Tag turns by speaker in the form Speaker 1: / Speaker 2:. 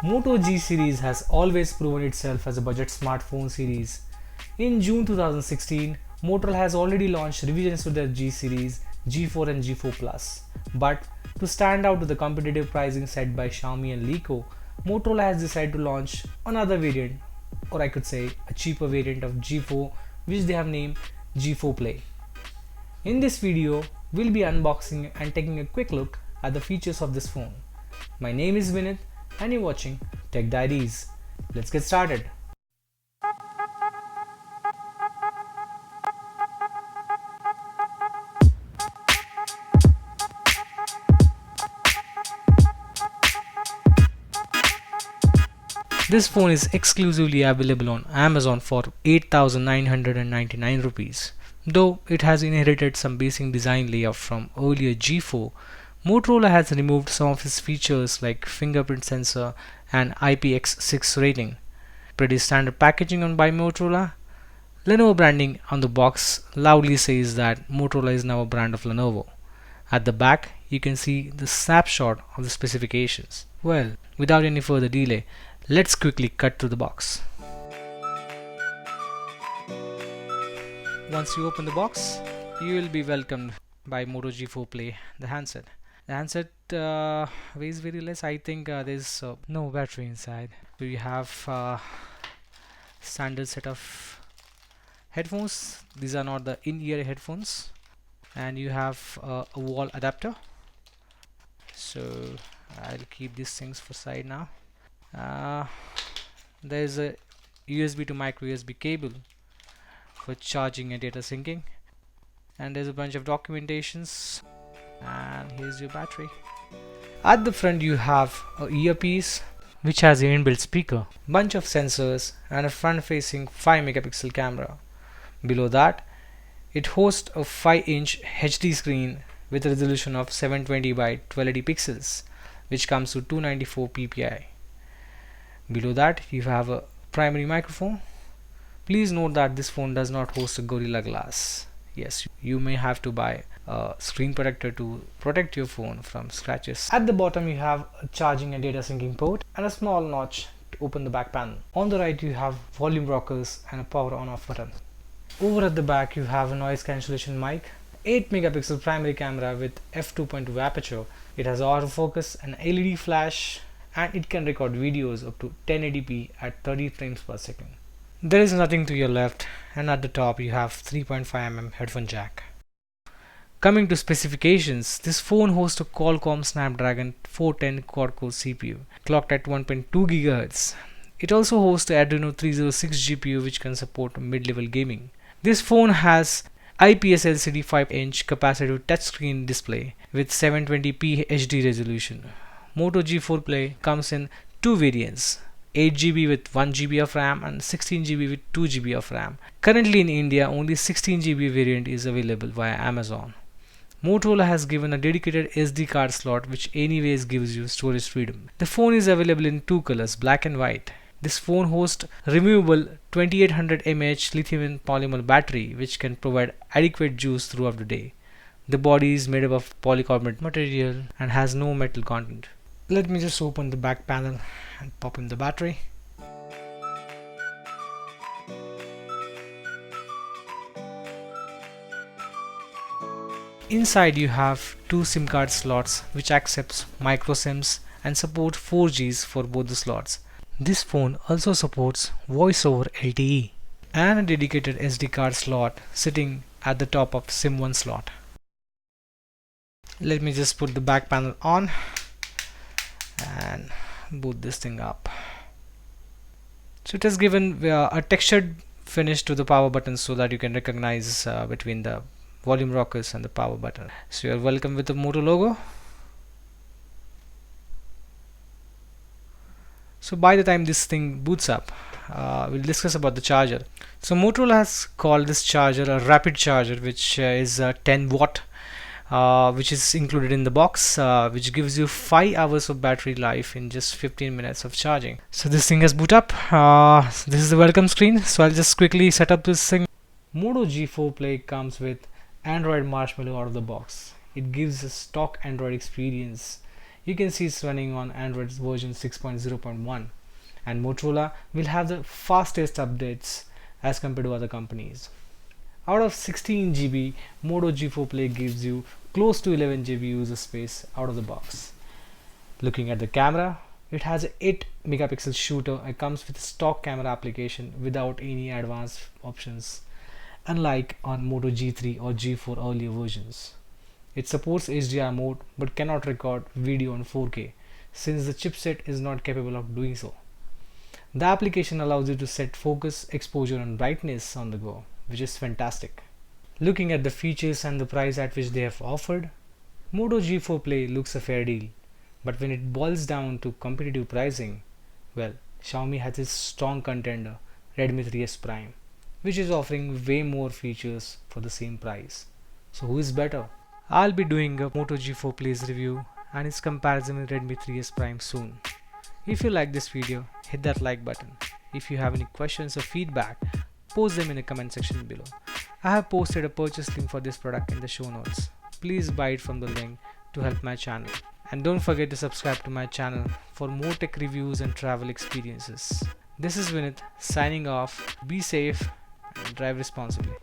Speaker 1: Moto G series has always proven itself as a budget smartphone series. In June 2016, Motorola has already launched revisions to their G series, G4 and G4 Plus. But to stand out to the competitive pricing set by Xiaomi and Leico, Motorola has decided to launch another variant, or I could say a cheaper variant of G4, which they have named G4 Play. In this video, we'll be unboxing and taking a quick look at the features of this phone. My name is Vinith and you're watching Tech Diaries. Let's get started. This phone is exclusively available on Amazon for 8,999 rupees. Though it has inherited some basic design layout from earlier G4, Motorola has removed some of its features like fingerprint sensor and IPX6 rating. Pretty standard packaging on by Motorola. Lenovo branding on the box loudly says that Motorola is now a brand of Lenovo. At the back, you can see the snapshot of the specifications. Well, without any further delay, let's quickly cut through the box. Once you open the box, you will be welcomed by Moto G4 Play, the handset. The handset weighs very less. I think there's no battery inside. So you have standard set of headphones. These are not the in-ear headphones, and you have a wall adapter. So I'll keep these things for side now. There's a USB to micro USB cable for charging and data syncing, and there's a bunch of documentations, and here's your battery. At the front you have a earpiece which has an inbuilt speaker, bunch of sensors, and a front facing 5 megapixel camera. Below that, it hosts a 5-inch HD screen with a resolution of 720 by 1280 pixels, which comes to 294 ppi. Below that, you have a primary microphone. Please note that this phone does not host a Gorilla Glass. Yes, you may have to buy a screen protector to protect your phone from scratches. At the bottom, you have a charging and data syncing port and a small notch to open the back panel. On the right, you have volume rockers and a power on-off button. Over at the back, you have a noise cancellation mic, 8 megapixel primary camera with f2.2 aperture. It has autofocus and LED flash, and it can record videos up to 1080p at 30 frames per second. There is nothing to your left, and at the top you have 3.5mm headphone jack. Coming to specifications, this phone hosts a Qualcomm Snapdragon 410 quad-core CPU, clocked at 1.2 GHz. It also hosts the Adreno 306 GPU, which can support mid-level gaming. This phone has IPS LCD 5-inch capacitive touchscreen display with 720p HD resolution. Moto G4 Play comes in two variants, 8GB with 1GB of RAM and 16GB with 2GB of RAM. Currently in India, only 16GB variant is available via Amazon. Motorola has given a dedicated SD card slot, which anyways gives you storage freedom. The phone is available in two colors, black and white. This phone hosts removable 2800 mAh lithium polymer battery, which can provide adequate juice throughout the day. The body is made up of polycarbonate material and has no metal content. Let me just open the back panel and pop in the battery. Inside you have two SIM card slots which accepts micro SIMs and support 4Gs for both the slots. This phone also supports voice over LTE and a dedicated SD card slot sitting at the top of SIM 1 slot. Let me just put the back panel on and boot this thing up. So it has given a textured finish to the power buttons so that you can recognize between the volume rockers and the power button. So you are welcome with the Moto logo. So by the time this thing boots up, we'll discuss about the charger. So Motorola has called this charger a rapid charger, which is 10 watt, which is included in the box, which gives you 5 hours of battery life in just 15 minutes of charging. So this thing has boot up. This is the welcome screen. So I'll just quickly set up this thing. Moto G4 Play comes with Android Marshmallow out of the box. It gives a stock Android experience. You can see it's running on Android version 6.0.1, and Motorola will have the fastest updates as compared to other companies. Out of 16 GB, Moto G4 Play gives you close to 11 GB user space out of the box. Looking at the camera, it has an 8 megapixel shooter. It comes with a stock camera application without any advanced options, unlike on Moto G3 or G4 earlier versions. It supports HDR mode but cannot record video in 4K since the chipset is not capable of doing so. The application allows you to set focus, exposure and brightness on the go, which is fantastic. Looking at the features and the price at which they have offered, Moto G4 Play looks a fair deal, but when it boils down to competitive pricing, well, Xiaomi has its strong contender, Redmi 3S Prime, which is offering way more features for the same price. So who is better? I'll be doing a Moto G4 Play's review and its comparison with Redmi 3S Prime soon. If you like this video, hit that like button. If you have any questions or feedback, post them in the comment section below. I have posted a purchase link for this product in the show notes. Please buy it from the link to help my channel. And don't forget to subscribe to my channel for more tech reviews and travel experiences. This is Vinith signing off. Be safe and drive responsibly.